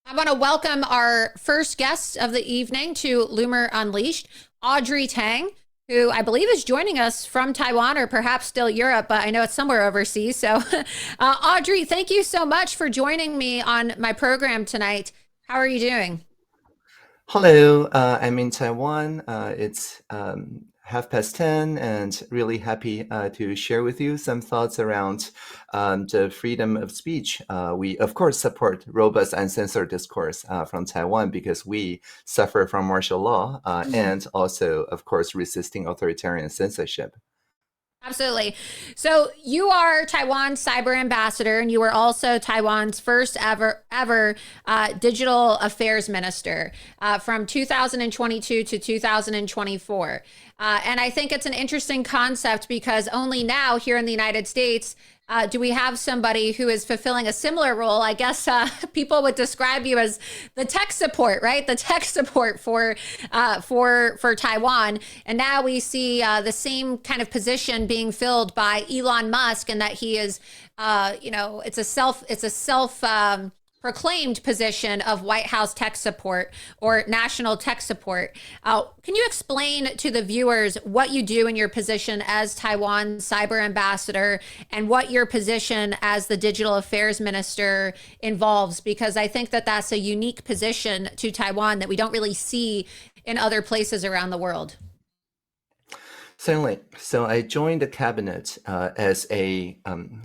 I want to welcome our first guest of the evening to Loomer Unleashed, Audrey Tang, who I believe is joining us from Taiwan or perhaps still Europe, but I know it's somewhere overseas. So, Audrey, thank you so much for joining me on my program tonight. How are you doing? Hello, I'm in Taiwan. It's 10:30, and really happy to share with you some thoughts around the freedom of speech. We, of course, support robust uncensored discourse from Taiwan because we suffer from martial law and also, of course, resisting authoritarian censorship. Absolutely. So you are Taiwan's cyber ambassador, and you were also Taiwan's first ever digital affairs minister from 2022 to 2024. And I think it's an interesting concept because only now here in the United States do we have somebody who is fulfilling a similar role. I guess people would describe you as the tech support, right? The tech support for Taiwan. And now we see the same kind of position being filled by Elon Musk, and that he is, it's a self proclaimed position of White House tech support or national tech support. Can you explain to the viewers what you do in your position as Taiwan's cyber ambassador and what your position as the digital affairs minister involves? Because I think that that's a unique position to Taiwan that we don't really see in other places around the world. Certainly. So I joined the cabinet as a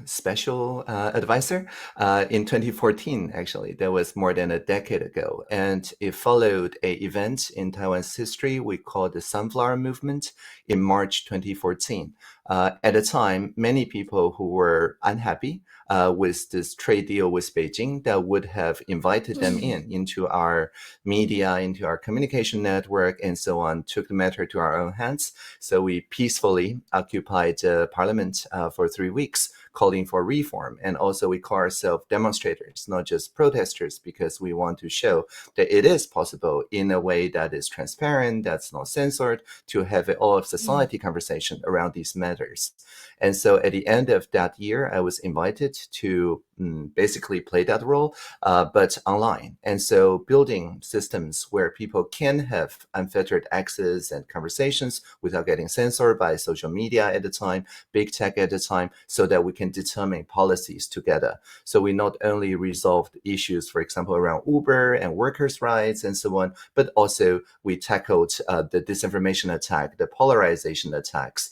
special advisor in 2014, actually. That was more than a decade ago. And it followed a event in Taiwan's history we call the Sunflower Movement in March 2014. At the time, many people who were unhappy with this trade deal with Beijing that would have invited them into our media, into our communication network, and so on, took the matter to our own hands. So we peacefully occupied Parliament for 3 weeks, calling for reform. And also we call ourselves demonstrators, not just protesters, because we want to show that it is possible in a way that is transparent, that's not censored, to have an all of society conversation around these matters. And so at the end of that year, I was invited to basically play that role, but online. And so building systems where people can have unfettered access and conversations without getting censored by social media at the time, big tech at the time, so that we can determine policies together. So we not only resolved issues, for example, around Uber and workers' rights and so on, but also we tackled the disinformation attack, the polarization attacks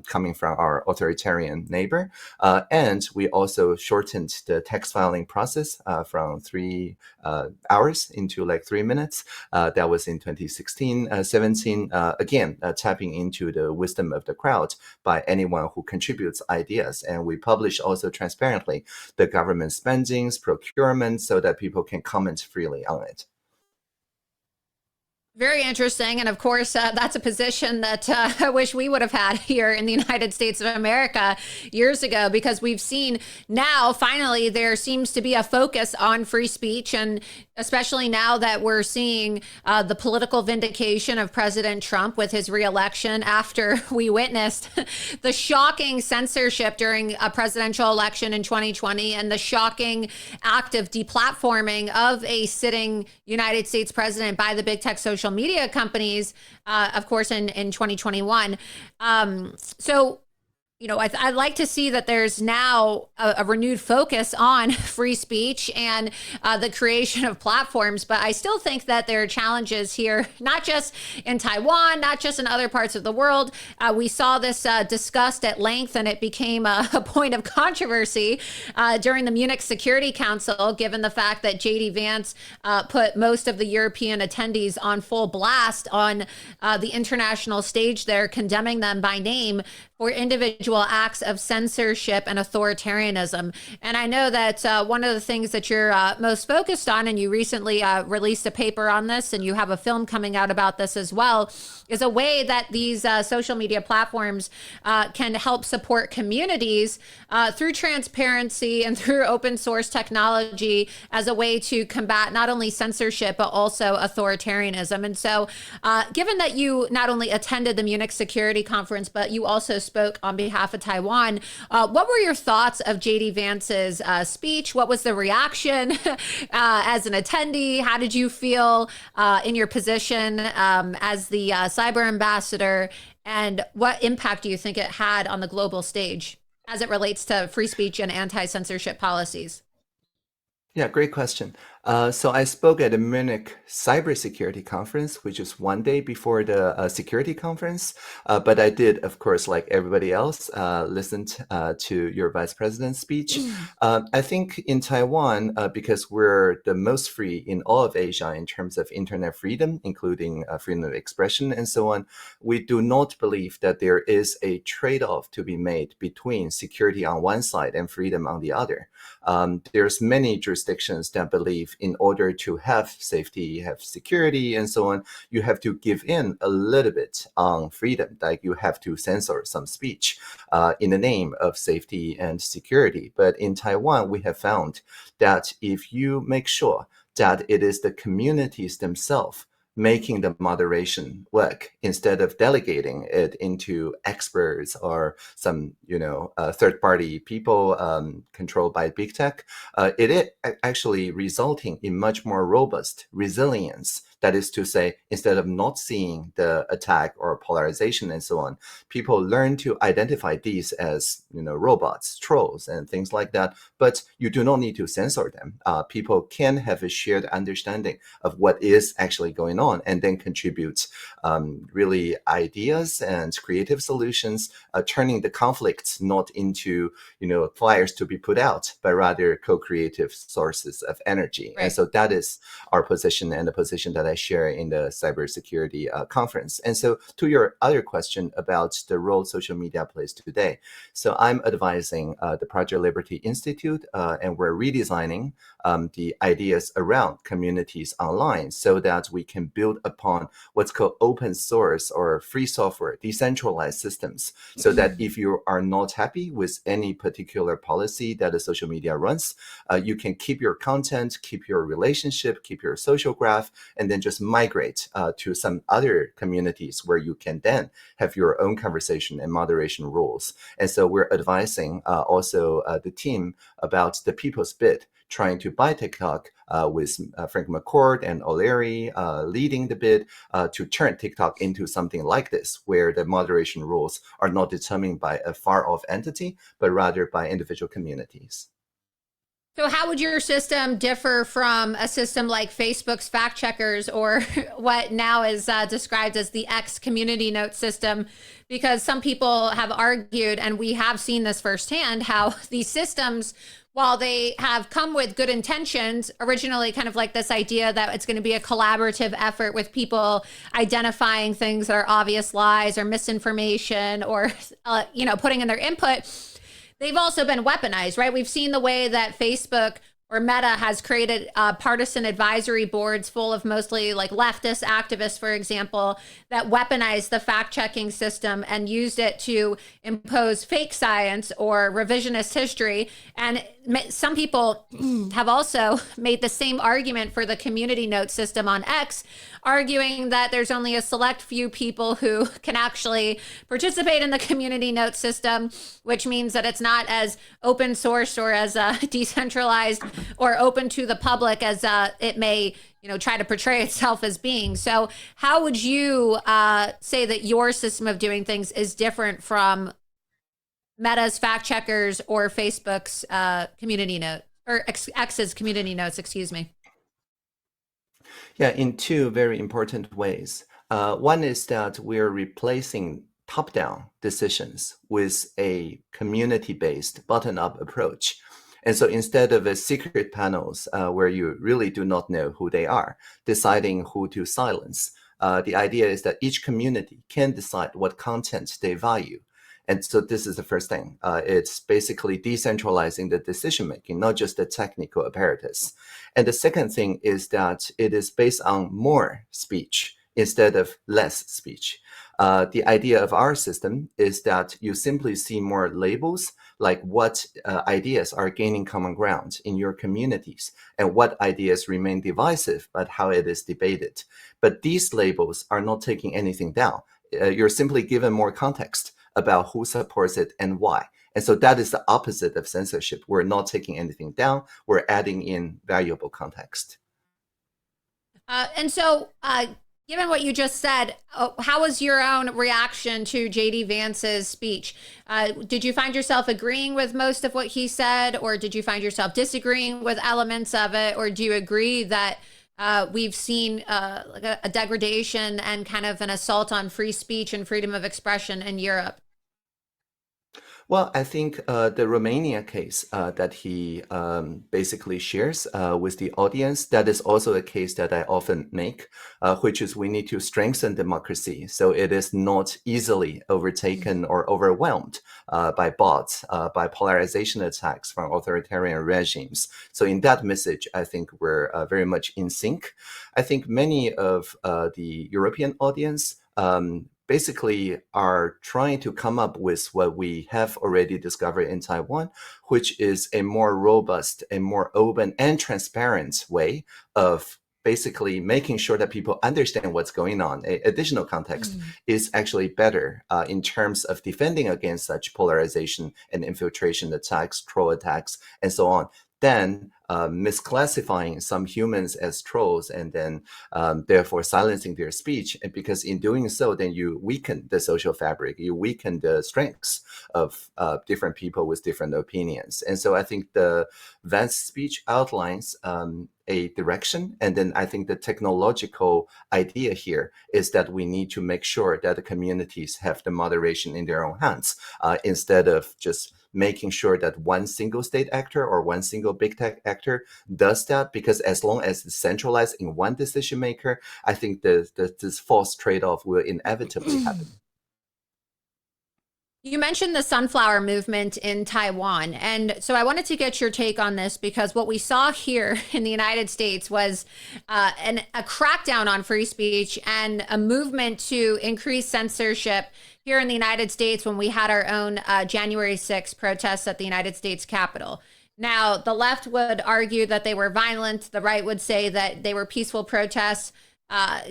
coming from our authoritarian neighbor. And we also shortened the text filing process from 3 hours into like 3 minutes. That was in 2016, 17, again, tapping into the wisdom of the crowd by anyone who contributes ideas. And we publish also transparently the government spendings, procurement, so that people can comment freely on it. Very interesting. And of course, that's a position that I wish we would have had here in the United States of America years ago, because we've seen now finally there seems to be a focus on free speech. And especially now that we're seeing the political vindication of President Trump with his reelection after we witnessed the shocking censorship during a presidential election in 2020 and the shocking act of deplatforming of a sitting United States president by the big tech social media companies, of course, in 2021. So, I'd like to see that there's now a renewed focus on free speech and the creation of platforms. But I still think that there are challenges here, not just in Taiwan, not just in other parts of the world. We saw this discussed at length, and it became a point of controversy during the Munich Security Council, given the fact that J.D. Vance put most of the European attendees on full blast on the international stage there, condemning them by name for individual acts of censorship and authoritarianism. And I know that one of the things that you're most focused on, and you recently released a paper on this, and you have a film coming out about this as well, is a way that these social media platforms can help support communities through transparency and through open source technology as a way to combat not only censorship, but also authoritarianism. And so given that you not only attended the Munich Security Conference, but you also spoke on behalf of Taiwan. What were your thoughts of JD Vance's speech? What was the reaction as an attendee? How did you feel in your position as the cyber ambassador? And what impact do you think it had on the global stage as it relates to free speech and anti-censorship policies? Yeah, great question. So I spoke at the Munich Cybersecurity Conference, which is one day before the security conference. But I did, of course, like everybody else, listened to your vice president's speech. I think in Taiwan, because we're the most free in all of Asia in terms of internet freedom, including freedom of expression and so on, we do not believe that there is a trade-off to be made between security on one side and freedom on the other. There's many jurisdictions that believe in order to have safety, have security, and so on, you have to give in a little bit on freedom, like you have to censor some speech in the name of safety and security. But in Taiwan, we have found that if you make sure that it is the communities themselves making the moderation work instead of delegating it into experts or some, third-party people controlled by big tech, it is actually resulting in much more robust resilience. That is to say, instead of not seeing the attack or polarization and so on, people learn to identify these as, robots, trolls, and things like that. But you do not need to censor them. People can have a shared understanding of what is actually going on and then contribute really ideas and creative solutions, turning the conflicts not into, fires to be put out, but rather co-creative sources of energy. Right. And so that is our position and the position that I share in the cybersecurity conference. And so to your other question about the role social media plays today. So I'm advising the Project Liberty Institute, and we're redesigning the ideas around communities online so that we can build upon what's called open source or free software, decentralized systems, so that if you are not happy with any particular policy that a social media runs, you can keep your content, keep your relationship, keep your social graph, and then just migrate to some other communities where you can then have your own conversation and moderation rules. And so we're advising also the team about the People's Bid, trying to buy TikTok with Frank McCord and O'Leary leading the bid to turn TikTok into something like this, where the moderation rules are not determined by a far-off entity, but rather by individual communities. So how would your system differ from a system like Facebook's fact checkers or what now is described as the X community note system? Because some people have argued, and we have seen this firsthand, how these systems, while they have come with good intentions, originally kind of like this idea that it's going to be a collaborative effort with people identifying things that are obvious lies or misinformation or, putting in their input, they've also been weaponized, right? We've seen the way that Facebook or Meta has created partisan advisory boards full of mostly like leftist activists, for example, that weaponized the fact-checking system and used it to impose fake science or revisionist history. And some people have also made the same argument for the community note system on X, arguing that there's only a select few people who can actually participate in the community note system, which means that it's not as open source or as decentralized or open to the public as it may, try to portray itself as being. So how would you say that your system of doing things is different from Meta's fact checkers or Facebook's community note or X's community notes, excuse me? Yeah, in two very important ways. One is that we're replacing top-down decisions with a community-based bottom-up approach. And so instead of a secret panels where you really do not know who they are, deciding who to silence, the idea is that each community can decide what content they value. And so this is the first thing. It's basically decentralizing the decision-making, not just the technical apparatus. And the second thing is that it is based on more speech instead of less speech. The idea of our system is that you simply see more labels, like what ideas are gaining common ground in your communities and what ideas remain divisive, but how it is debated. But these labels are not taking anything down. You're simply given more context about who supports it and why. And so that is the opposite of censorship. We're not taking anything down. We're adding in valuable context. And so, given what you just said, how was your own reaction to J.D. Vance's speech? Did you find yourself agreeing with most of what he said, or did you find yourself disagreeing with elements of it, or do you agree that we've seen like a degradation and kind of an assault on free speech and freedom of expression in Europe? Well, I think the Romania case that he basically shares with the audience, that is also a case that I often make, which is we need to strengthen democracy so it is not easily overtaken or overwhelmed by bots, by polarization attacks from authoritarian regimes. So in that message, I think we're very much in sync. I think many of the European audience basically are trying to come up with what we have already discovered in Taiwan, which is a more robust, a more open and transparent way of basically making sure that people understand what's going on. Additional context is actually better in terms of defending against such polarization and infiltration attacks, troll attacks, and so on, than misclassifying some humans as trolls and then therefore silencing their speech. And because in doing so, then you weaken the social fabric, you weaken the strengths of different people with different opinions. And so I think the Vance speech outlines a direction. And then I think the technological idea here is that we need to make sure that the communities have the moderation in their own hands instead of just making sure that one single state actor or one single big tech actor does that, because as long as it's centralized in one decision maker, I think this false trade-off will inevitably happen. You mentioned the sunflower movement in Taiwan. And so I wanted to get your take on this, because what we saw here in the United States was a crackdown on free speech and a movement to increase censorship here in the United States when we had our own January 6th protests at the United States Capitol. Now, the left would argue that they were violent. The right would say that they were peaceful protests,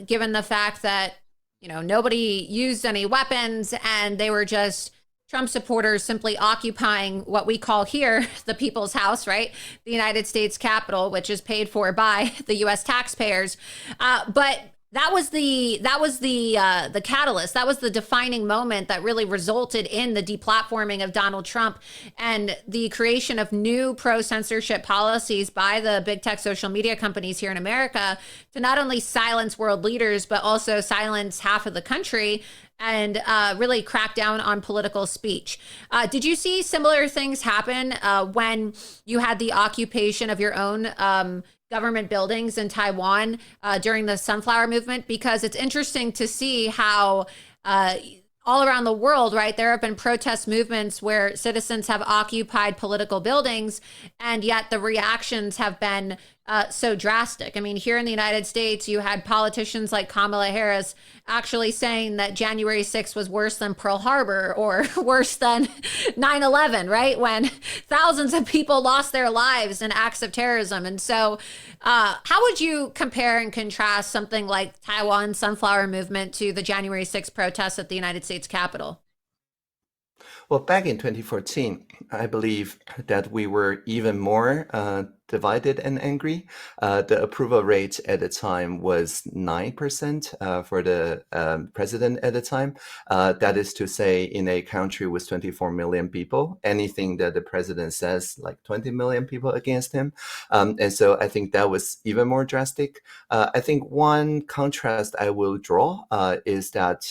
given the fact that, you know, nobody used any weapons and they were just Trump supporters simply occupying what we call here the People's House, right? The United States Capitol, which is paid for by the U.S. taxpayers. But that was the catalyst. That was the defining moment that really resulted in the deplatforming of Donald Trump and the creation of new pro-censorship policies by the big tech social media companies here in America to not only silence world leaders, but also silence half of the country and really crack down on political speech. Did you see similar things happen when you had the occupation of your own government buildings in Taiwan during the sunflower movement? Because it's interesting to see how all around the world, right, there have been protest movements where citizens have occupied political buildings, and yet the reactions have been so drastic. I mean, here in the United States, you had politicians like Kamala Harris actually saying that January 6th was worse than Pearl Harbor or worse than 9/11, right? When thousands of people lost their lives in acts of terrorism. And so how would you compare and contrast something like Taiwan's sunflower movement to the January 6th protests at the United States Capitol? Well, back in 2014, I believe that we were even more divided and angry. The approval rate at the time was 9% for the president at the time. That is to say, in a country with 24 million people, anything that the president says, like 20 million people against him. And so I think that was even more drastic. I think one contrast I will draw is that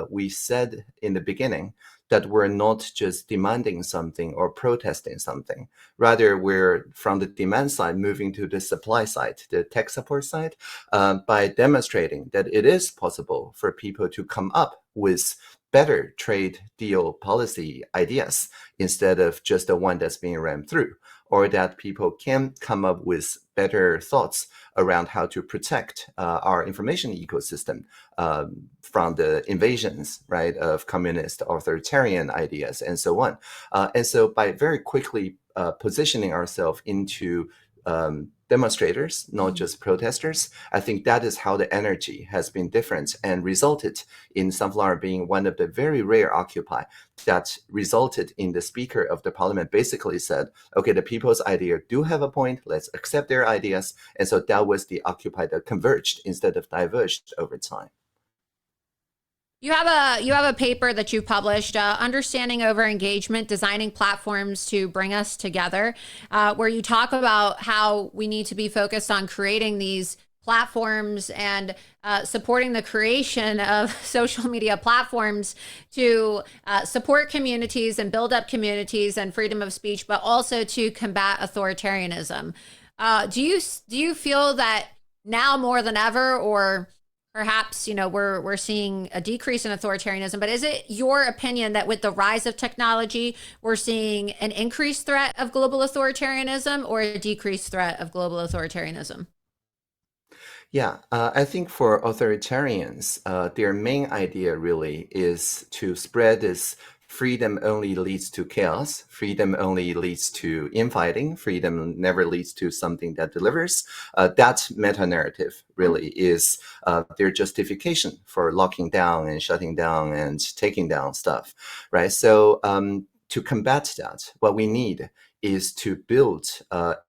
we said in the beginning that we're not just demanding something or protesting something. Rather, we're from the demand side moving to the supply side, the tech support side, by demonstrating that it is possible for people to come up with better trade deal policy ideas instead of just the one that's being rammed through, or that people can come up with better thoughts around how to protect our information ecosystem from the invasions, right, of communist authoritarian ideas and so on. And so by very quickly positioning ourselves into demonstrators, not just protesters. I think that is how the energy has been different and resulted in Sunflower being one of the very rare Occupy that resulted in the Speaker of the Parliament basically said, okay, the people's idea do have a point, let's accept their ideas. And so that was the Occupy that converged instead of diverged over time. You have a paper that you published, Understanding Over Engagement, Designing Platforms to Bring Us Together, where you talk about how we need to be focused on creating these platforms and supporting the creation of social media platforms to support communities and build up communities and freedom of speech, but also to combat authoritarianism. Do you feel that now more than ever, or perhaps, we're seeing a decrease in authoritarianism, but is it your opinion that with the rise of technology, we're seeing an increased threat of global authoritarianism or a decreased threat of global authoritarianism? Yeah, I think for authoritarians, their main idea really is to spread this freedom only leads to chaos, freedom only leads to infighting, freedom never leads to something that delivers. That meta-narrative really is their justification for locking down and shutting down and taking down stuff, right? So to combat that, what we need is to build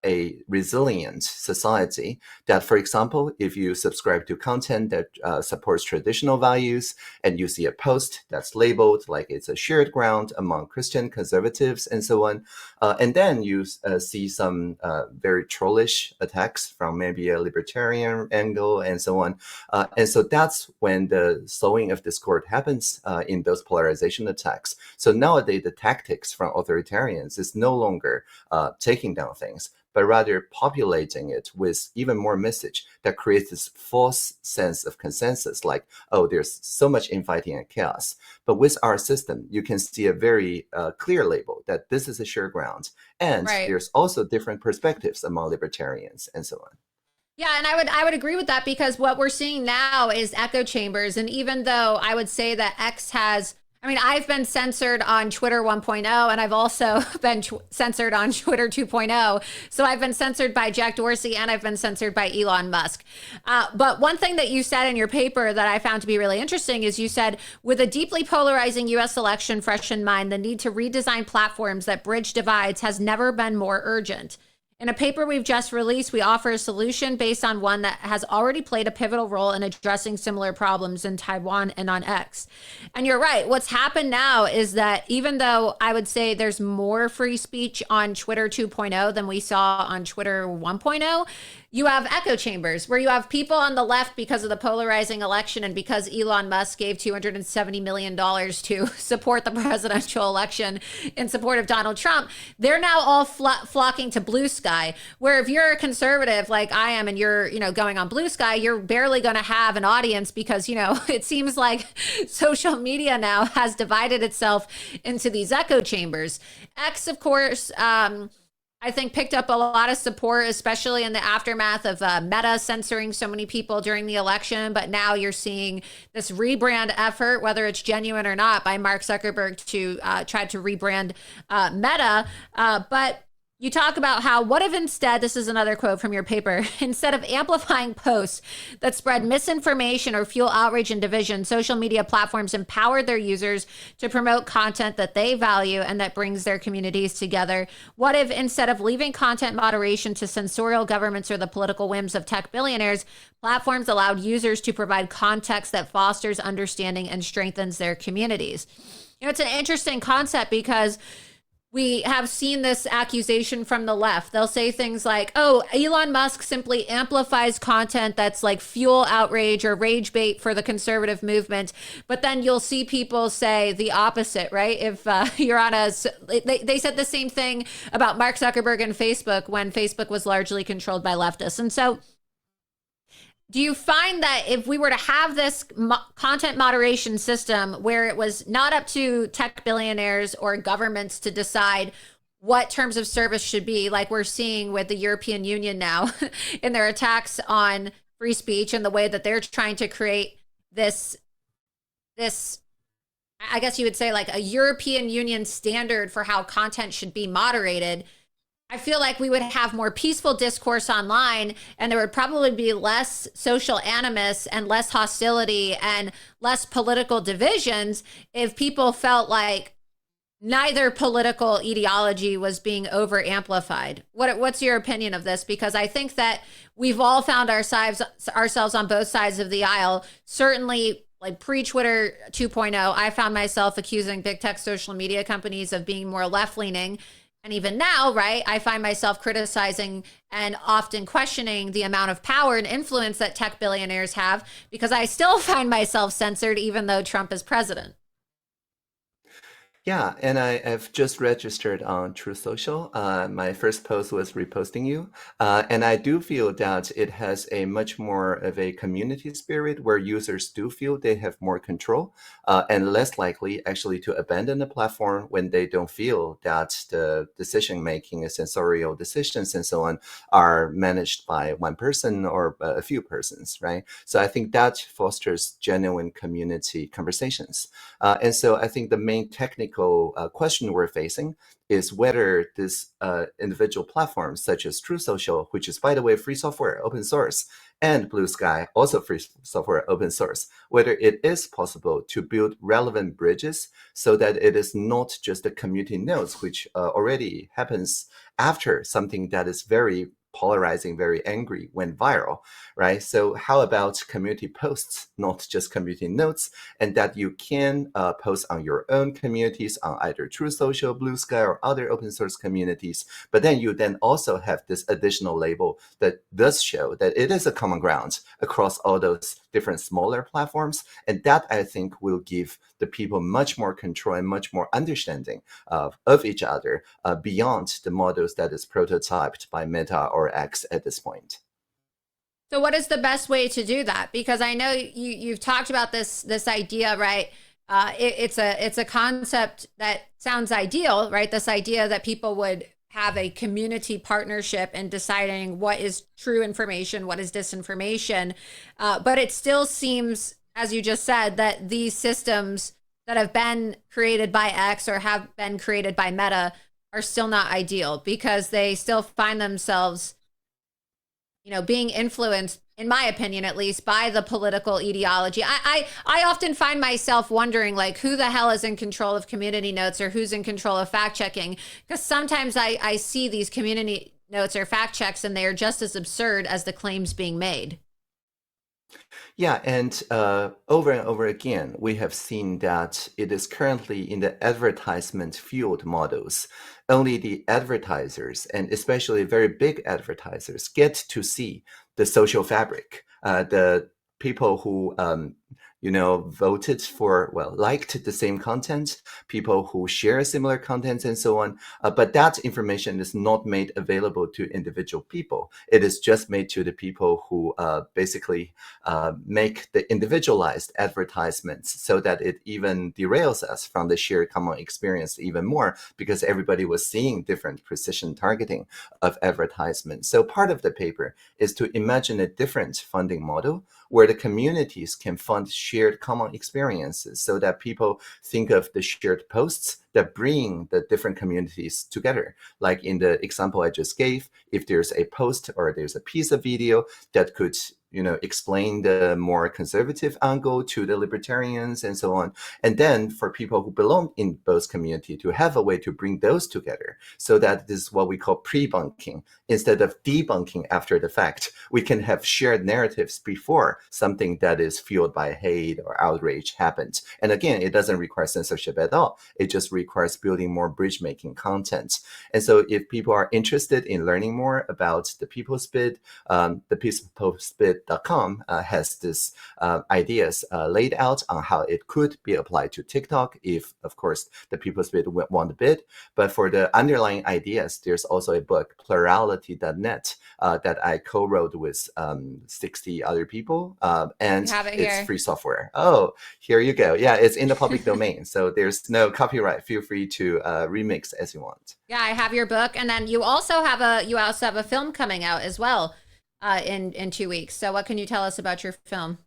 a resilient society that, for example, if you subscribe to content that supports traditional values and you see a post that's labeled like it's a shared ground among Christian conservatives and so on, and then you see some very trollish attacks from maybe a libertarian angle and so on. And so that's when the sowing of discord happens in those polarization attacks. So nowadays, the tactics from authoritarians is no longer taking down things, but rather populating it with even more message that creates this false sense of consensus, like, oh, there's so much infighting and chaos. But with our system, you can see a very clear label that this is a sure ground. And Right. there's also different perspectives among libertarians and so on. Yeah, and I would agree with that, because what we're seeing now is echo chambers. And even though I would say that X has, I've been censored on Twitter 1.0, and I've also been censored on Twitter 2.0. So I've been censored by Jack Dorsey and I've been censored by Elon Musk. But one thing that you said in your paper that I found to be really interesting is you said, with a deeply polarizing U.S. election fresh in mind, the need to redesign platforms that bridge divides has never been more urgent. In a paper we've just released, we offer a solution based on one that has already played a pivotal role in addressing similar problems in Taiwan and on X. And you're right. What's happened now is that even though I would say there's more free speech on Twitter 2.0 than we saw on Twitter 1.0, you have echo chambers where you have people on the left, because of the polarizing election and because Elon Musk gave $270 million to support the presidential election in support of Donald Trump. They're now all flocking to Blue Sky, where if you're a conservative like I am and you're, going on Blue Sky, you're barely going to have an audience, because, it seems like social media now has divided itself into these echo chambers. X, of course, I think picked up a lot of support, especially in the aftermath of Meta censoring so many people during the election. But now you're seeing this rebrand effort, whether it's genuine or not, by Mark Zuckerberg to try to rebrand Meta. But you talk about how, what if instead, this is another quote from your paper, instead of amplifying posts that spread misinformation or fuel outrage and division, social media platforms empower their users to promote content that they value and that brings their communities together? What if instead of leaving content moderation to censorial governments or the political whims of tech billionaires, platforms allowed users to provide context that fosters understanding and strengthens their communities? It's an interesting concept, because we have seen this accusation from the left. They'll say things like, oh, Elon Musk simply amplifies content that's like fuel outrage or rage bait for the conservative movement. But then you'll see people say the opposite, right? If you're on they said the same thing about Mark Zuckerberg and Facebook when Facebook was largely controlled by leftists. And so do you find that if we were to have this content moderation system where it was not up to tech billionaires or governments to decide what terms of service should be, like we're seeing with the European Union now in their attacks on free speech and the way that they're trying to create this, I guess you would say, like a European Union standard for how content should be moderated, I feel like we would have more peaceful discourse online, and there would probably be less social animus and less hostility and less political divisions if people felt like neither political ideology was being over amplified. What's your opinion of this? Because I think that we've all found ourselves on both sides of the aisle. Certainly, like pre-Twitter 2.0, I found myself accusing big tech social media companies of being more left-leaning. And even now, right, I find myself criticizing and often questioning the amount of power and influence that tech billionaires have, because I still find myself censored even though Trump is president. Yeah, and I have just registered on Truth Social. My first post was reposting you. And I do feel that it has a much more of a community spirit where users do feel they have more control and less likely actually to abandon the platform when they don't feel that the decision making and sensorial decisions and so on are managed by one person or a few persons, right? So I think that fosters genuine community conversations. And so I think the main technical question we're facing is whether this individual platforms such as True Social, which is, by the way, free software, open source, and Blue Sky, also free software, open source, whether it is possible to build relevant bridges so that it is not just the community nodes, which already happens after something that is very polarizing, very angry, went viral, right? So how about community posts, not just community notes, and that you can post on your own communities on either True Social, Blue Sky, or other open source communities, but then you then also have this additional label that does show that it is a common ground across all those different smaller platforms. And that, I think, will give the people much more control and much more understanding of each other beyond the models that is prototyped by Meta or X at this point. So what is the best way to do that? Because I know you've talked about this idea, right? It's a concept that sounds ideal, right? This idea that people would have a community partnership in deciding what is true information, what is disinformation. But it still seems, as you just said, that these systems that have been created by X or have been created by Meta are still not ideal because they still find themselves, being influenced, in my opinion, at least, by the political ideology. I often find myself wondering, like, who the hell is in control of community notes or who's in control of fact checking? Because sometimes I see these community notes or fact checks and they are just as absurd as the claims being made. Yeah, and over and over again, we have seen that it is currently in the advertisement fueled models. Only the advertisers, and especially very big advertisers, get to see the social fabric. The people who voted for, liked the same content, people who share similar content and so on. But that information is not made available to individual people. It is just made to the people who basically make the individualized advertisements so that it even derails us from the shared common experience even more because everybody was seeing different precision targeting of advertisements. So part of the paper is to imagine a different funding model where the communities can fund shared common experiences so that people think of the shared posts that bring the different communities together. Like in the example I just gave, if there's a post or there's a piece of video that could explain the more conservative angle to the libertarians and so on. And then for people who belong in both community to have a way to bring those together so that this is what we call pre-bunking. Instead of debunking after the fact, we can have shared narratives before something that is fueled by hate or outrage happens. And again, it doesn't require censorship at all. It just requires building more bridge-making content. And so if people are interested in learning more about the People's Bid, the peoplesbid.com has this ideas laid out on how it could be applied to TikTok if, of course, the People's Bid won the bid. But for the underlying ideas, there's also a book, plurality.net, that I co-wrote with 60 other people. And it's free software. Oh, here you go. Yeah, it's in the public domain. So there's no copyright. Feel free to remix as you want. Yeah, I have your book. And then you also have a film coming out as well in 2 weeks. So what can you tell us about your film?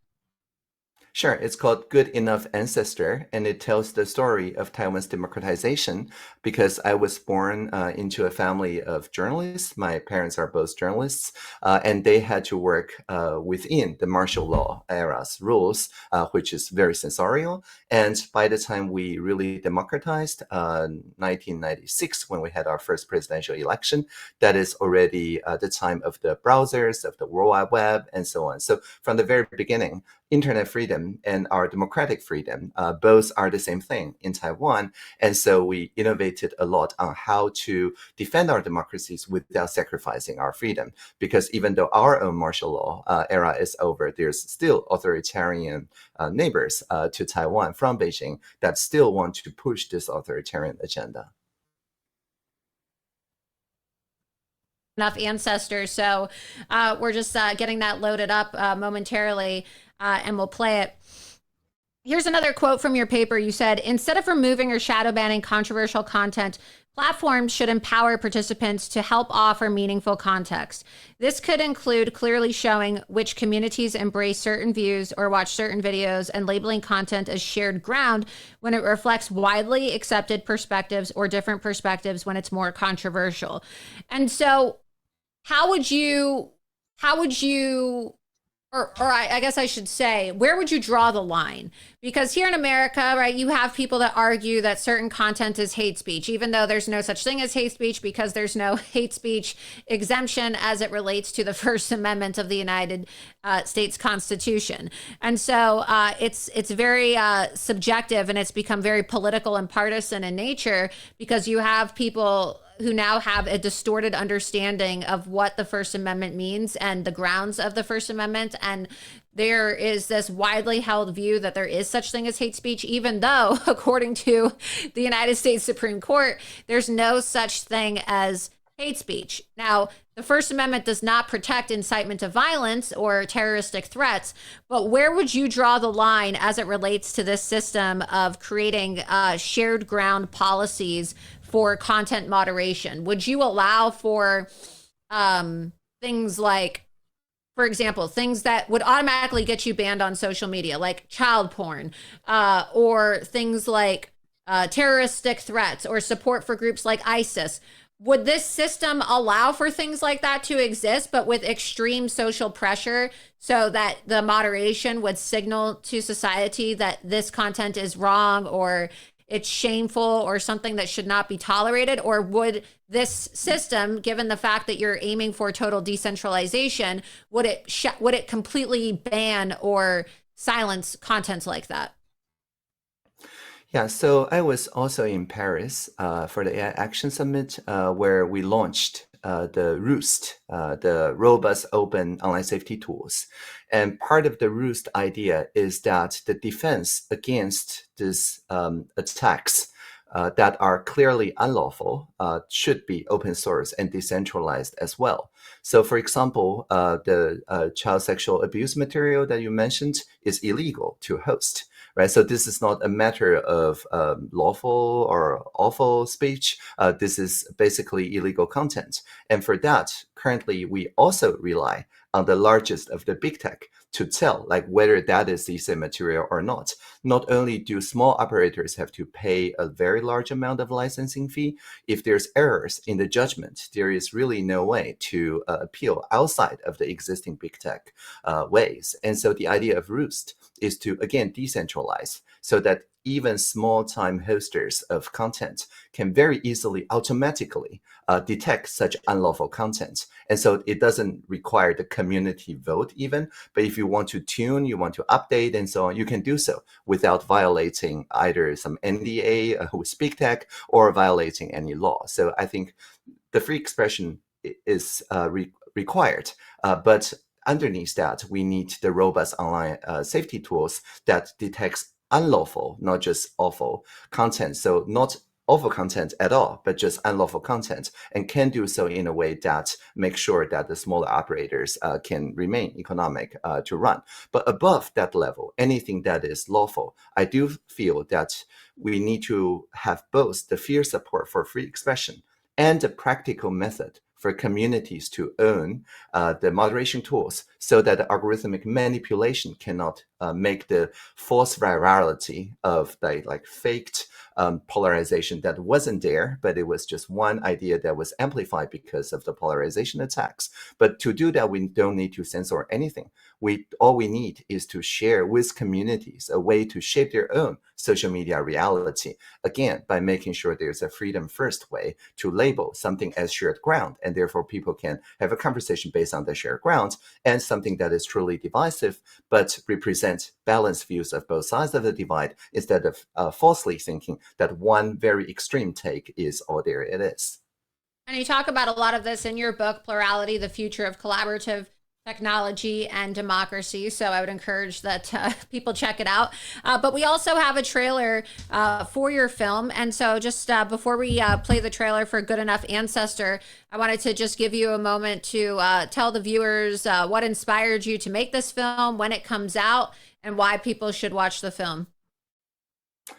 Sure, it's called Good Enough Ancestor, and it tells the story of Taiwan's democratization because I was born into a family of journalists. My parents are both journalists, and they had to work within the martial law era's rules, which is very censorial. And by the time we really democratized, 1996, when we had our first presidential election, that is already the time of the browsers, of the World Wide Web, and so on. So from the very beginning, internet freedom and our democratic freedom, both are the same thing in Taiwan. And so we innovated a lot on how to defend our democracies without sacrificing our freedom. Because even though our own martial law era is over, there's still authoritarian neighbors to Taiwan from Beijing that still want to push this authoritarian agenda. Enough ancestors. So we're just getting that loaded up momentarily, and we'll play it. Here's another quote from your paper. You said, instead of removing or shadow banning controversial content, platforms should empower participants to help offer meaningful context. This could include clearly showing which communities embrace certain views or watch certain videos and labeling content as shared ground when it reflects widely accepted perspectives or different perspectives when it's more controversial. And so how would you or I guess I should say, where would you draw the line? Because here in America, right, you have people that argue that certain content is hate speech, even though there's no such thing as hate speech because there's no hate speech exemption as it relates to the First Amendment of the United States Constitution. And so it's very subjective, and it's become very political and partisan in nature because you have people who now have a distorted understanding of what the First Amendment means and the grounds of the First Amendment. And there is this widely held view that there is such thing as hate speech, even though, according to the United States Supreme Court, there's no such thing as hate speech. Now, the First Amendment does not protect incitement to violence or terroristic threats, but where would you draw the line as it relates to this system of creating shared ground policies for content moderation? Would you allow for things like, for example, things that would automatically get you banned on social media, like child porn, or things like terroristic threats or support for groups like ISIS? Would this system allow for things like that to exist, but with extreme social pressure so that the moderation would signal to society that this content is wrong or it's shameful or something that should not be tolerated? Or would this system, given the fact that you're aiming for total decentralization, would it completely ban or silence content like that? Yeah, so I was also in Paris for the AI Action Summit, where we launched the Roost, the robust open online safety tools. And part of the Roost idea is that the defense against these attacks that are clearly unlawful should be open source and decentralized as well. So, for example, the child sexual abuse material that you mentioned is illegal to host. Right, so this is not a matter of lawful or awful speech. This is basically illegal content. And for that, currently, we also rely on the largest of the big tech to tell like whether that is decent material or not. Not only do small operators have to pay a very large amount of licensing fee, if there's errors in the judgment, there is really no way to appeal outside of the existing big tech ways. And so the idea of Roost is to, again, decentralize so that even small-time hosters of content can very easily automatically detect such unlawful content. And so it doesn't require the community vote even, but if you want to tune, you want to update and so on, you can do so without violating either some NDA with big tech or violating any law. So I think the free expression is required, but underneath that, we need the robust online safety tools that detects unlawful, not just awful content. So not awful content at all, but just unlawful content, and can do so in a way that makes sure that the smaller operators can remain economic to run. But above that level, anything that is lawful, I do feel that we need to have both the fierce support for free expression and a practical method for communities to own the moderation tools so that algorithmic manipulation cannot make the false virality of the faked polarization that wasn't there, but it was just one idea that was amplified because of the polarization attacks. But to do that, we don't need to censor anything. All we need is to share with communities a way to shape their own social media reality. Again, by making sure there's a freedom first way to label something as shared ground, and therefore people can have a conversation based on the shared grounds, and something that is truly divisive, but represents balanced views of both sides of the divide, instead of falsely thinking that one very extreme take is all there it is. And you talk about a lot of this in your book, Plurality, the Future of Collaborative Technology and Democracy. So I would encourage that people check it out. But we also have a trailer for your film. And so just before we play the trailer for Good Enough Ancestor, I wanted to just give you a moment to tell the viewers what inspired you to make this film, when it comes out, and why people should watch the film.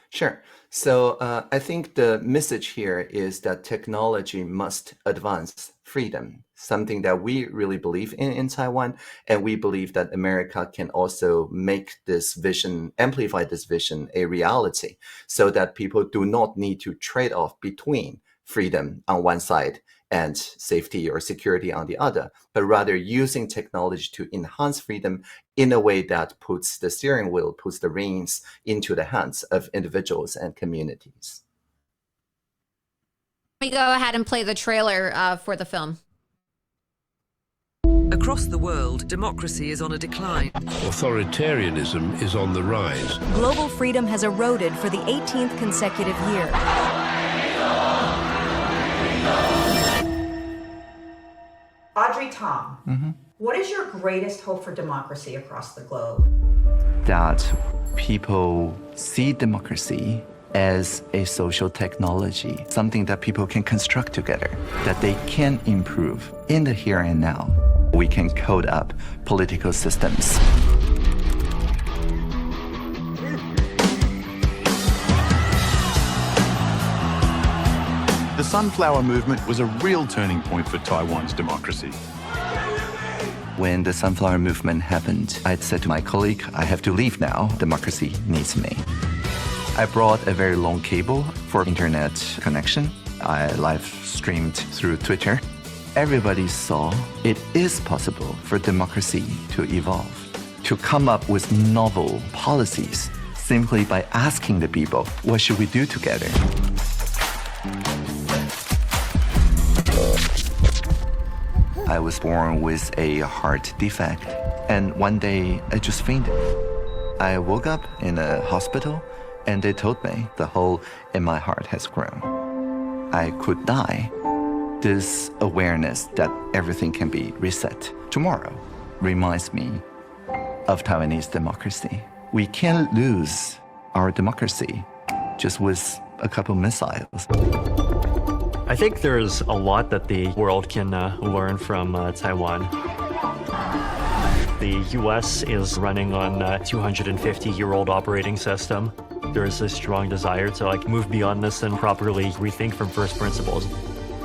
Sure. So I think the message here is that technology must advance freedom, something that we really believe in Taiwan. And we believe that America can also make this vision, amplify this vision, a reality, so that people do not need to trade off between freedom on one side and safety or security on the other, but rather using technology to enhance freedom in a way that puts the steering wheel, puts the reins into the hands of individuals and communities. Let me go ahead and play the trailer for the film. Across the world, democracy is on a decline. Authoritarianism is on the rise. Global freedom has eroded for the 18th consecutive year. Audrey TANG, what is your greatest hope for democracy across the globe? That people see democracy as a social technology, something that people can construct together, that they can improve in the here and now. We can code up political systems. The Sunflower Movement was a real turning point for Taiwan's democracy. When the Sunflower Movement happened, I said to my colleague, I have to leave now. Democracy needs me. I brought a very long cable for internet connection. I live streamed through Twitter. Everybody saw it is possible for democracy to evolve, to come up with novel policies simply by asking the people, what should we do together? I was born with a heart defect, and one day I just fainted. I woke up in a hospital, and they told me the hole in my heart has grown. I could die. This awareness that everything can be reset tomorrow reminds me of Taiwanese democracy. We can't lose our democracy just with a couple missiles. I think there's a lot that the world can learn from Taiwan. The US is running on a 250-year-old operating system. There's a strong desire to move beyond this and properly rethink from first principles.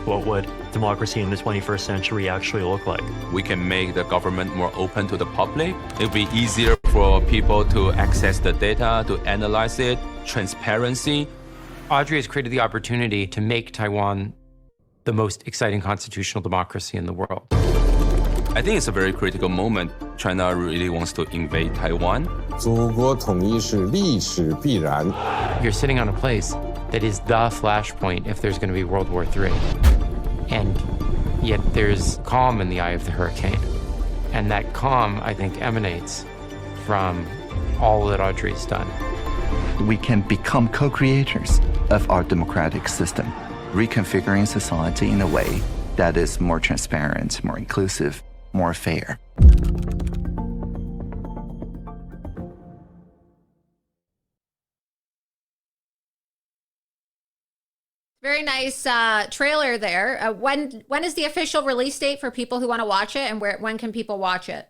What would democracy in the 21st century actually look like? We can make the government more open to the public. It'll be easier for people to access the data, to analyze it, transparency. Audrey has created the opportunity to make Taiwan the most exciting constitutional democracy in the world. I think it's a very critical moment. China really wants to invade Taiwan. You're sitting on a place that is the flashpoint if there's going to be World War III. And yet there's calm in the eye of the hurricane. And that calm, I think, emanates from all that Audrey's done. We can become co-creators of our democratic system, reconfiguring society in a way that is more transparent, more inclusive, more fair. Very nice trailer there. When is the official release date for people who want to watch it, and when can people watch it?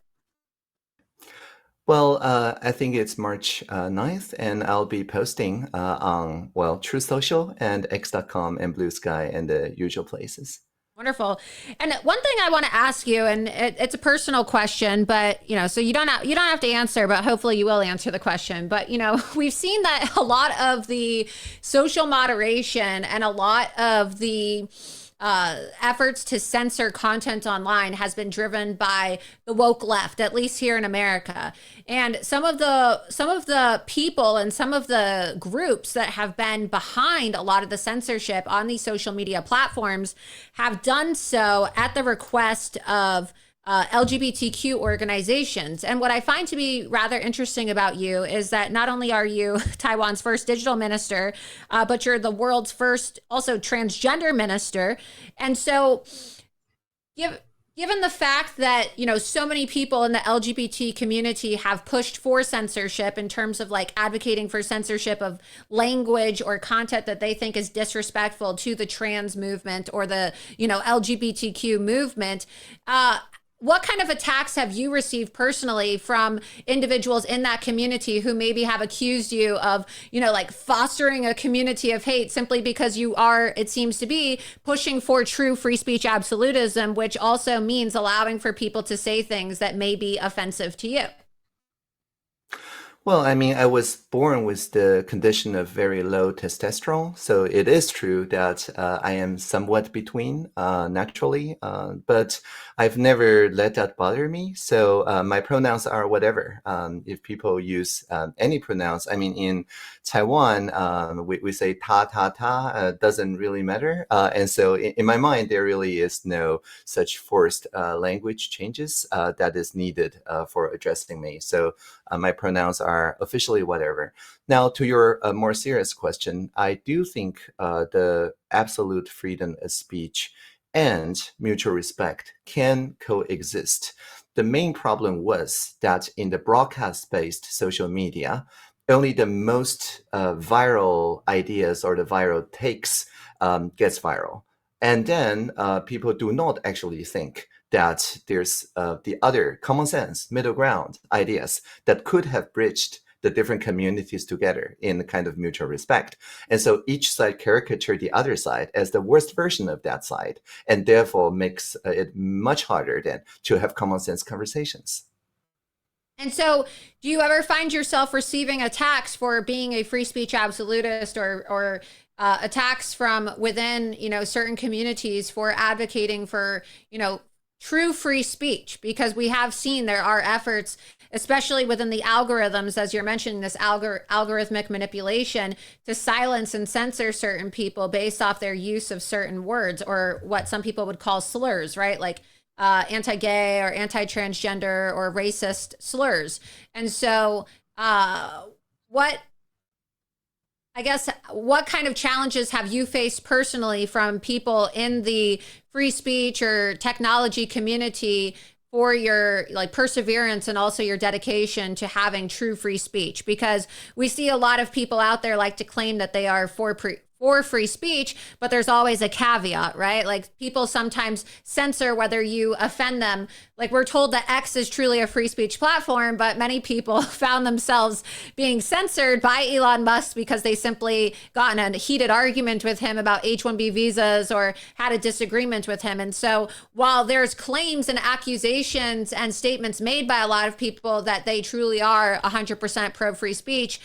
Well, I think it's March 9th, and I'll be posting on, Truth Social and X.com and Blue Sky and the usual places. Wonderful. And one thing I want to ask you, and it's a personal question, but so you don't have to answer, but hopefully you will answer the question. But we've seen that a lot of the social moderation and a lot of the efforts to censor content online has been driven by the woke left, at least here in America. And some of the people and some of the groups that have been behind a lot of the censorship on these social media platforms have done so at the request of LGBTQ organizations. And what I find to be rather interesting about you is that not only are you Taiwan's first digital minister, but you're the world's first also transgender minister. And so given the fact that, so many people in the LGBT community have pushed for censorship in terms of like advocating for censorship of language or content that they think is disrespectful to the trans movement or the, LGBTQ movement, what kind of attacks have you received personally from individuals in that community who maybe have accused you of, like fostering a community of hate simply because you are, it seems to be, pushing for true free speech absolutism, which also means allowing for people to say things that may be offensive to you? Well, I mean, I was born with the condition of very low testosterone. So it is true that I am somewhat between naturally, but I've never let that bother me. So my pronouns are whatever. If people use any pronouns, I mean, in Taiwan, we say ta, ta, ta, doesn't really matter. And so in my mind, there really is no such forced language changes that is needed for addressing me. So my pronouns are officially whatever. Now, to your more serious question, I do think the absolute freedom of speech and mutual respect can coexist. The main problem was that in the broadcast-based social media, only the most viral ideas or the viral takes gets viral. And then people do not actually think that there's the other common sense, middle ground ideas that could have bridged the different communities together in kind of mutual respect. And so each side caricatured the other side as the worst version of that side, and therefore makes it much harder then to have common sense conversations. And so do you ever find yourself receiving attacks for being a free speech absolutist or attacks from within, certain communities for advocating for, true free speech? Because we have seen there are efforts, especially within the algorithms, as you're mentioning, this algorithmic manipulation to silence and censor certain people based off their use of certain words or what some people would call slurs, right? Like anti-gay or anti-transgender or racist slurs. And so what kind of challenges have you faced personally from people in the free speech or technology community for your perseverance and also your dedication to having true free speech? Because we see a lot of people out there like to claim that they are for free speech, but there's always a caveat, right? Like people sometimes censor whether you offend them. Like we're told that X is truly a free speech platform, but many people found themselves being censored by Elon Musk because they simply got in a heated argument with him about H-1B visas or had a disagreement with him. And so while there's claims and accusations and statements made by a lot of people that they truly are 100% pro free speech,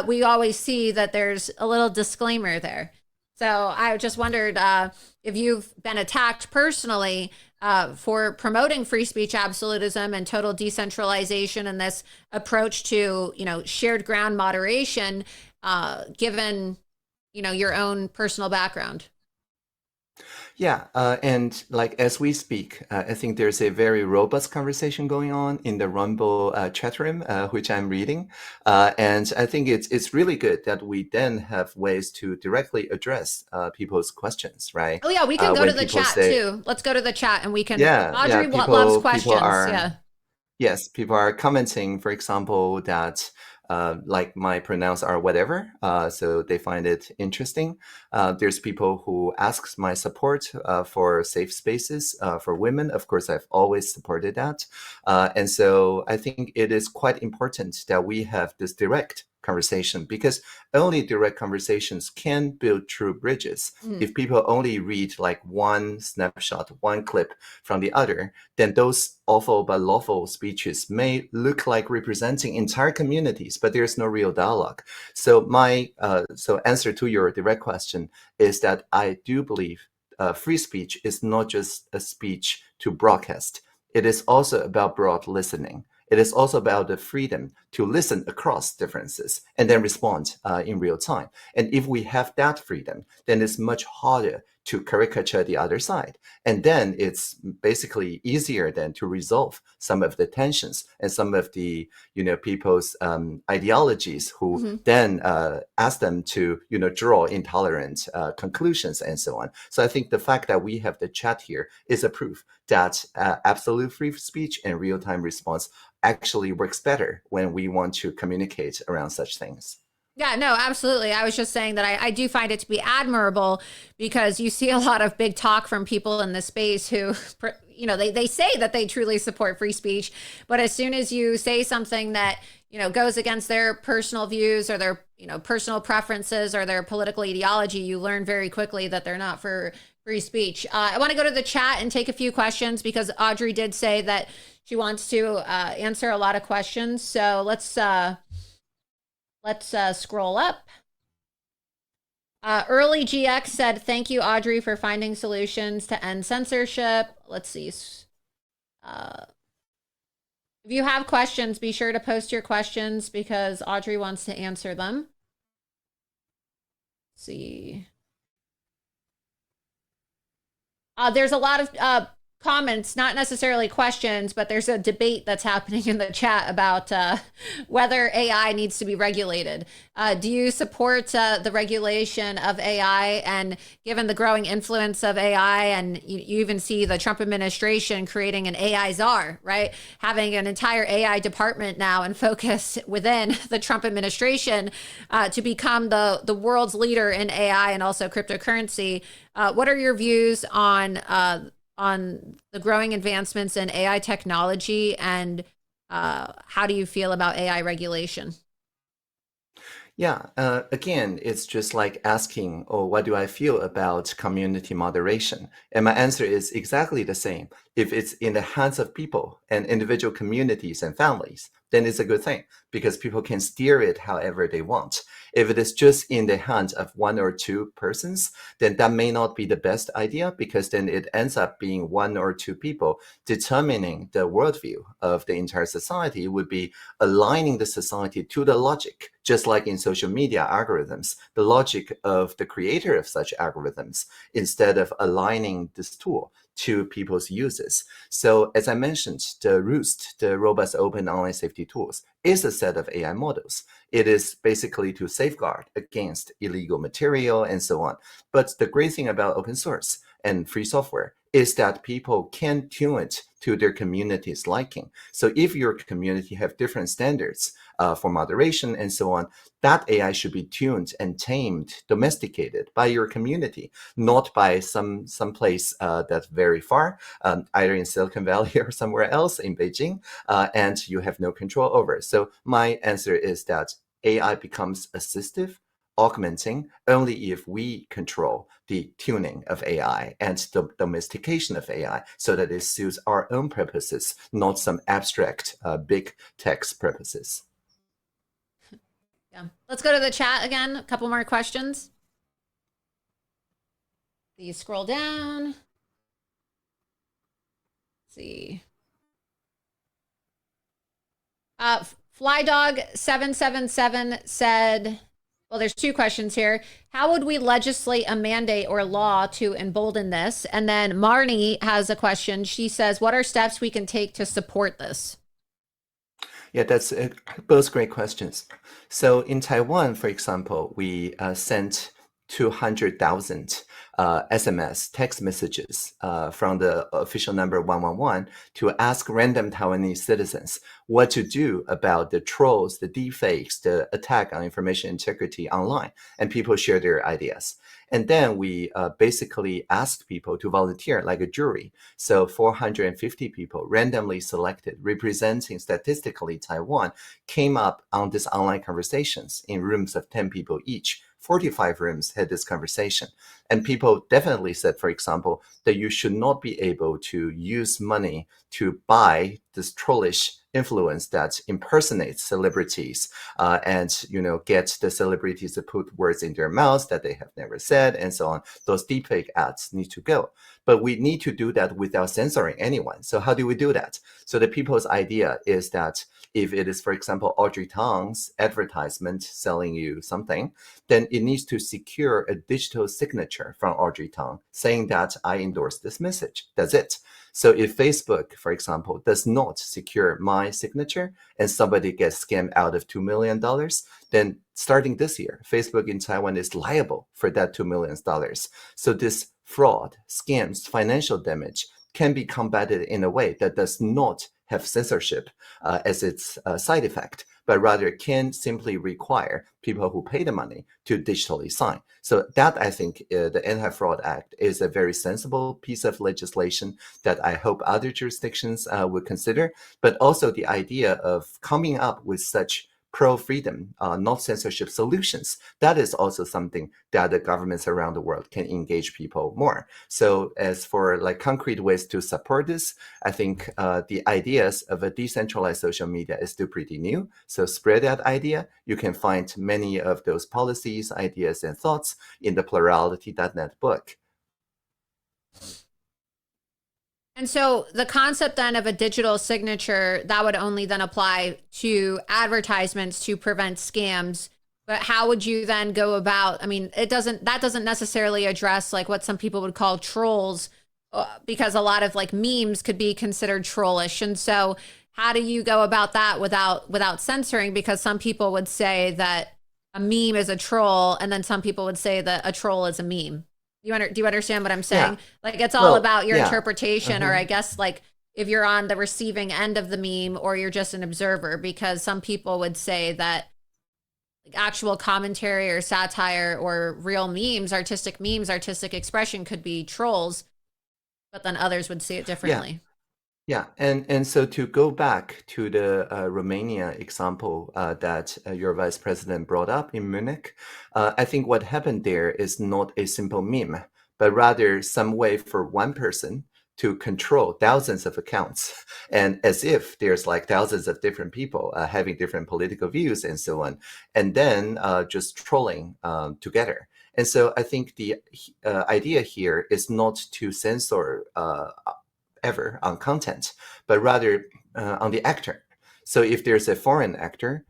we always see that there's a little disclaimer there. So I just wondered if you've been attacked personally for promoting free speech absolutism and total decentralization and this approach to, shared ground moderation, given, your own personal background. Yeah, and like as we speak, I think there's a very robust conversation going on in the Rumble chat room, which I'm reading, and I think it's really good that we then have ways to directly address people's questions, right? Oh yeah, we can go to the chat too. Let's go to the chat and we can. Audrey loves questions. Yes, people are commenting, for example, that. Like my pronouns are whatever, so they find it interesting. There's people who ask my support for safe spaces for women. Of course, I've always supported that. And so I think it is quite important that we have this direct conversation, because only direct conversations can build true bridges. If people only read like one snapshot, one clip from the other, then those awful but lawful speeches may look like representing entire communities, but there's no real dialogue. So my answer to your direct question is that I do believe free speech is not just a speech to broadcast. It is also about broad listening. It is also about the freedom to listen across differences and then respond in real time. And if we have that freedom, then it's much harder to caricature the other side. And then it's basically easier then to resolve some of the tensions and some of the, people's ideologies who then ask them to, draw intolerant conclusions and so on. So I think the fact that we have the chat here is a proof that absolute free speech and real-time response actually works better when we want to communicate around such things. Yeah, no, absolutely. I was just saying that I do find it to be admirable, because you see a lot of big talk from people in the space who, they say that they truly support free speech, but as soon as you say something that, goes against their personal views or their, personal preferences or their political ideology, you learn very quickly that they're not for free speech. I want to go to the chat and take a few questions, because Audrey did say that she wants to answer a lot of questions. So let's scroll up. Early GX said, "Thank you, Audrey, for finding solutions to end censorship." Let's see. If you have questions, be sure to post your questions, because Audrey wants to answer them. Let's see. There's a lot of comments, not necessarily questions, but there's a debate that's happening in the chat about whether AI needs to be regulated. Do you support the regulation of AI? And given the growing influence of AI, and you even see the Trump administration creating an AI czar, right? Having an entire AI department now and focus within the Trump administration to become the world's leader in AI and also cryptocurrency. What are your views on the growing advancements in AI technology, and how do you feel about AI regulation? Yeah, again, it's just like asking, what do I feel about community moderation? And my answer is exactly the same. If it's in the hands of people and individual communities and families, then it's a good thing, because people can steer it however they want. If it is just in the hands of one or two persons, then that may not be the best idea, because then it ends up being one or two people determining the worldview of the entire society. It would be aligning the society to the logic, just like in social media algorithms, the logic of the creator of such algorithms, instead of aligning this tool to people's uses. So as I mentioned, the Roost, the robust open online safety tools, is a set of AI models. It is basically to safeguard against illegal material and so on. But the great thing about open source and free software is that people can tune it to their community's liking. So if your community have different standards for moderation and so on, that AI should be tuned and tamed, domesticated by your community, not by some place that's very far, either in Silicon Valley or somewhere else in Beijing, and you have no control over. So my answer is that AI becomes assistive, augmenting, only if we control the tuning of AI and the domestication of AI, so that it suits our own purposes, not some abstract big text purposes. Yeah. Let's go to the chat again. A couple more questions. You scroll down. Let's see. FlyDog777 said, well, there's two questions here. How would we legislate a mandate or law to embolden this? And then Marnie has a question. She says, what are steps we can take to support this? Yeah, that's both great questions. So in Taiwan, for example, we sent 200,000 SMS text messages from the official number 111 to ask random Taiwanese citizens what to do about the trolls, the deepfakes, the attack on information integrity online. And people share their ideas. And then we basically asked people to volunteer like a jury. So 450 people randomly selected, representing statistically Taiwan, came up on these online conversations in rooms of 10 people each. 45 rooms had this conversation. And people definitely said, for example, that you should not be able to use money to buy this trollish influence that impersonates celebrities and get the celebrities to put words in their mouths that they have never said and so on. Those deepfake ads need to go. But we need to do that without censoring anyone. So how do we do that? So the people's idea is that if it is, for example, Audrey Tang's advertisement selling you something, then it needs to secure a digital signature from Audrey Tang saying that I endorse this message. That's it. So if Facebook, for example, does not secure my signature and somebody gets scammed out of $2 million, then starting this year, Facebook in Taiwan is liable for that $2 million. So this fraud, scams, financial damage can be combated in a way that does not have censorship as its side effect, but rather can simply require people who pay the money to digitally sign. So that, I think, the Anti-Fraud Act is a very sensible piece of legislation that I hope other jurisdictions would consider, but also the idea of coming up with such pro-freedom, not censorship solutions. That is also something that the governments around the world can engage people more. So as for like concrete ways to support this, I think the ideas of a decentralized social media is still pretty new. So spread that idea. You can find many of those policies, ideas, and thoughts in the plurality.net book. And so the concept then of a digital signature, that would only then apply to advertisements to prevent scams. But how would you then go about, I mean, that doesn't necessarily address like what some people would call trolls, because a lot of like memes could be considered trollish. And so how do you go about that without censoring? Because some people would say that a meme is a troll, and then some people would say that a troll is a meme. Do you understand what I'm saying? Yeah. Like it's all about your interpretation, or I guess like if you're on the receiving end of the meme or you're just an observer, because some people would say that like actual commentary or satire or real memes, artistic expression could be trolls, but then others would see it differently. Yeah, and so to go back to the Romania example that your vice president brought up in Munich, I think what happened there is not a simple meme, but rather some way for one person to control thousands of accounts, and as if there's like thousands of different people having different political views and so on, and then just trolling together. And so I think the idea here is not to censor ever on content, but rather on the actor. So if there's a foreign actor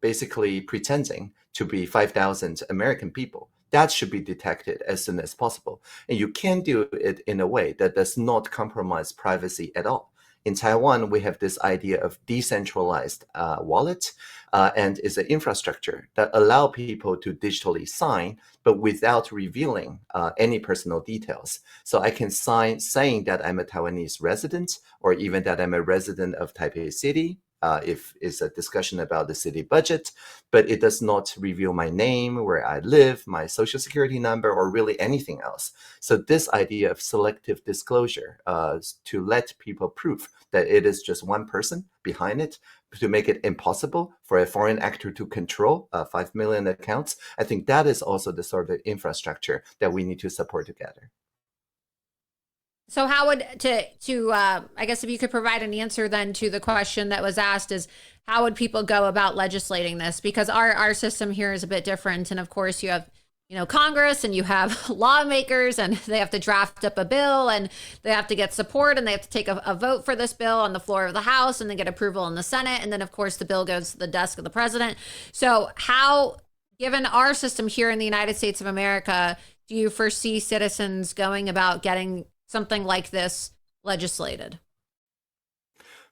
basically pretending to be 5,000 American people, that should be detected as soon as possible. And you can do it in a way that does not compromise privacy at all. In Taiwan, we have this idea of decentralized wallet, and it's an infrastructure that allow people to digitally sign, but without revealing any personal details. So I can sign saying that I'm a Taiwanese resident, or even that I'm a resident of Taipei City, if it's a discussion about the city budget, but it does not reveal my name, where I live, my social security number, or really anything else. So this idea of selective disclosure to let people prove that it is just one person behind it, to make it impossible for a foreign actor to control 5 million accounts, I think that is also the sort of infrastructure that we need to support together. So how would I guess if you could provide an answer then to the question that was asked is how would people go about legislating this? Because our system here is a bit different. And of course you have, Congress, and you have lawmakers, and they have to draft up a bill, and they have to get support, and they have to take a vote for this bill on the floor of the House, and then get approval in the Senate. And then of course the bill goes to the desk of the president. So how, given our system here in the United States of America, do you foresee citizens going about getting something like this legislated?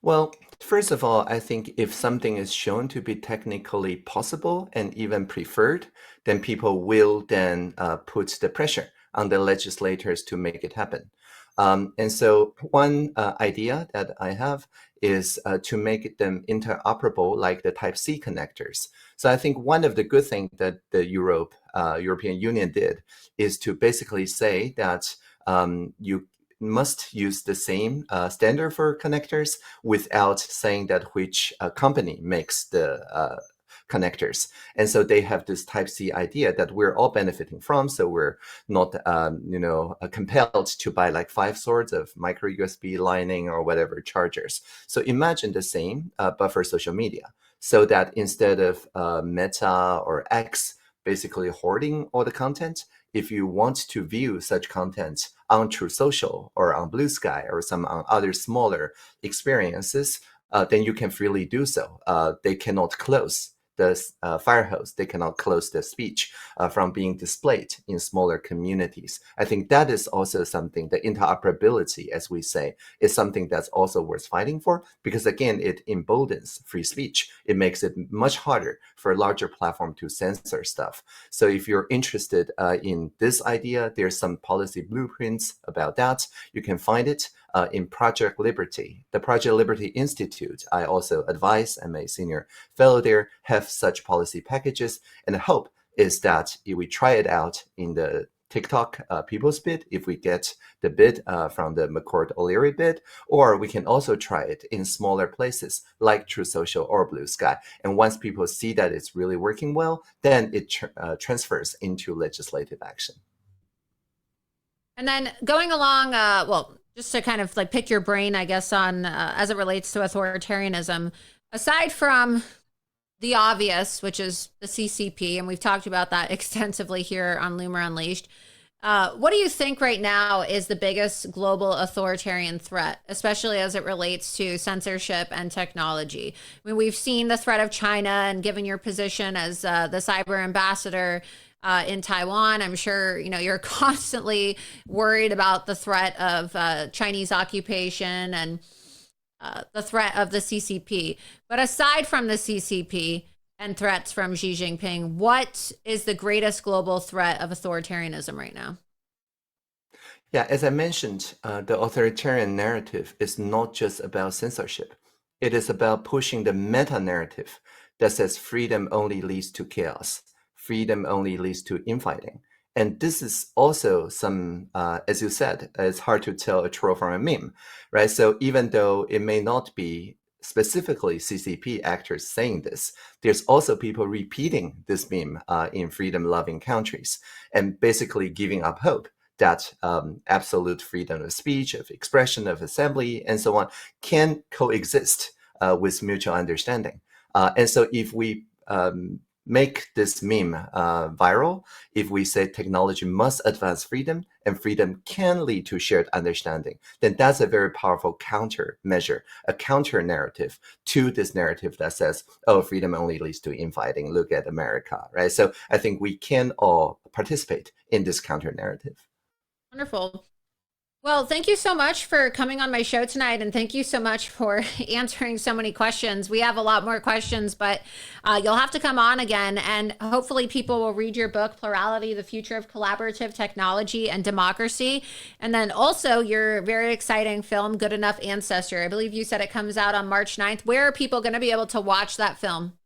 Well, first of all, I think if something is shown to be technically possible and even preferred, then people will then put the pressure on the legislators to make it happen. And so one idea that I have is to make them interoperable like the Type-C connectors. So I think one of the good things that the European Union did is to basically say that you must use the same standard for connectors without saying that which company makes the connectors. And so they have this Type-C idea that we're all benefiting from. So we're not, compelled to buy like 5 sorts of micro USB Lightning or whatever chargers. So imagine the same, but for social media. So that instead of Meta or X basically hoarding all the content, if you want to view such content on True Social or on Blue Sky or some other smaller experiences, then you can freely do so. They cannot close the fire hose. They cannot close the speech from being displayed in smaller communities. I think that is also something, the interoperability, as we say, is something that's also worth fighting for, because again, it emboldens free speech. It makes it much harder for a larger platform to censor stuff. So if you're interested in this idea, there's some policy blueprints about that. You can find it in Project Liberty. The Project Liberty Institute, I also advise, I'm a senior fellow there, have such policy packages. And the hope is that if we try it out in the TikTok people's bid, if we get the bid from the McCord O'Leary bid, or we can also try it in smaller places like True Social or Blue Sky. And once people see that it's really working well, then it transfers into legislative action. And then going along, just to kind of like pick your brain, I guess, on as it relates to authoritarianism, aside from the obvious, which is the CCP, and we've talked about that extensively here on Loomer Unleashed, what do you think right now is the biggest global authoritarian threat, especially as it relates to censorship and technology? I mean, we've seen the threat of China, and given your position as the cyber ambassador in Taiwan, I'm sure you're constantly worried about the threat of Chinese occupation and the threat of the CCP. But aside from the CCP and threats from Xi Jinping, what is the greatest global threat of authoritarianism right now? Yeah, as I mentioned, the authoritarian narrative is not just about censorship. It is about pushing the meta-narrative that says freedom only leads to chaos. Freedom only leads to infighting. And this is also some, as you said, it's hard to tell a troll from a meme, right? So even though it may not be specifically CCP actors saying this, there's also people repeating this meme in freedom-loving countries and basically giving up hope that absolute freedom of speech, of expression, of assembly, and so on can coexist with mutual understanding. And so if we make this meme viral, if we say technology must advance freedom and freedom can lead to shared understanding, then that's a very powerful countermeasure, a counter narrative to this narrative that says, oh, freedom only leads to infighting. Look at America, right? So I think we can all participate in this counter narrative. Wonderful. Well, thank you so much for coming on my show tonight, and thank you so much for answering so many questions. We have a lot more questions, but you'll have to come on again, and hopefully people will read your book, Plurality, the Future of Collaborative Technology and Democracy, and then also your very exciting film, Good Enough Ancestor. I believe you said it comes out on March 9th. Where are people going to be able to watch that film?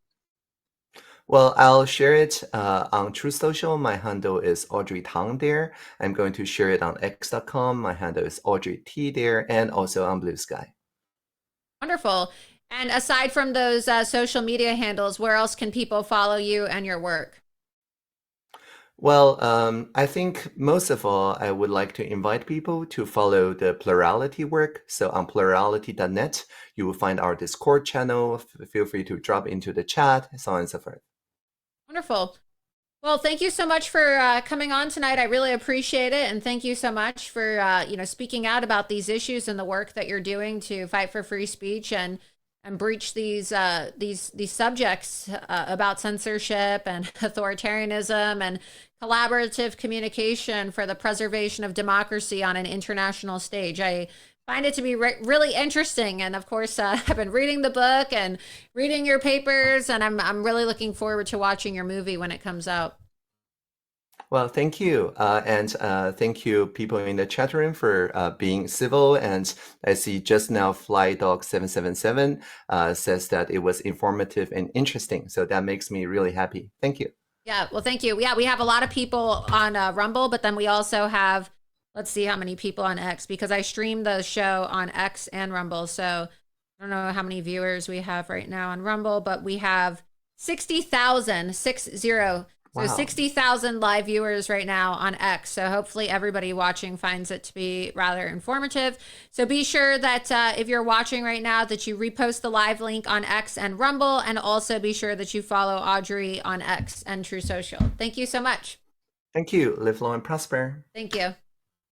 Well, I'll share it on True Social. My handle is Audrey TANG there. I'm going to share it on x.com. My handle is Audrey T there, and also on Blue Sky. Wonderful. And aside from those social media handles, where else can people follow you and your work? Well, I think most of all, I would like to invite people to follow the Plurality work. So on plurality.net, you will find our Discord channel. Feel free to drop into the chat, so on and so forth. Wonderful. Well, thank you so much for coming on tonight. I really appreciate it. And thank you so much for, speaking out about these issues and the work that you're doing to fight for free speech and breach these subjects about censorship and authoritarianism and collaborative communication for the preservation of democracy on an international stage. I find it to be really interesting. And of course, I've been reading the book and reading your papers, and I'm really looking forward to watching your movie when it comes out. Well, thank you. And thank you, people in the chat room, for being civil. And I see just now FlyDog777 says that it was informative and interesting. So that makes me really happy. Thank you. Yeah, well, thank you. Yeah, we have a lot of people on Rumble, but then we also have, let's see how many people on X, because I stream the show on X and Rumble. So I don't know how many viewers we have right now on Rumble, but we have 60,000, 60. So Wow. 60,000 live viewers right now on X. So hopefully everybody watching finds it to be rather informative. So be sure that if you're watching right now, that you repost the live link on X and Rumble, and also be sure that you follow Audrey on X and True Social. Thank you so much. Thank you. Live long and prosper. Thank you.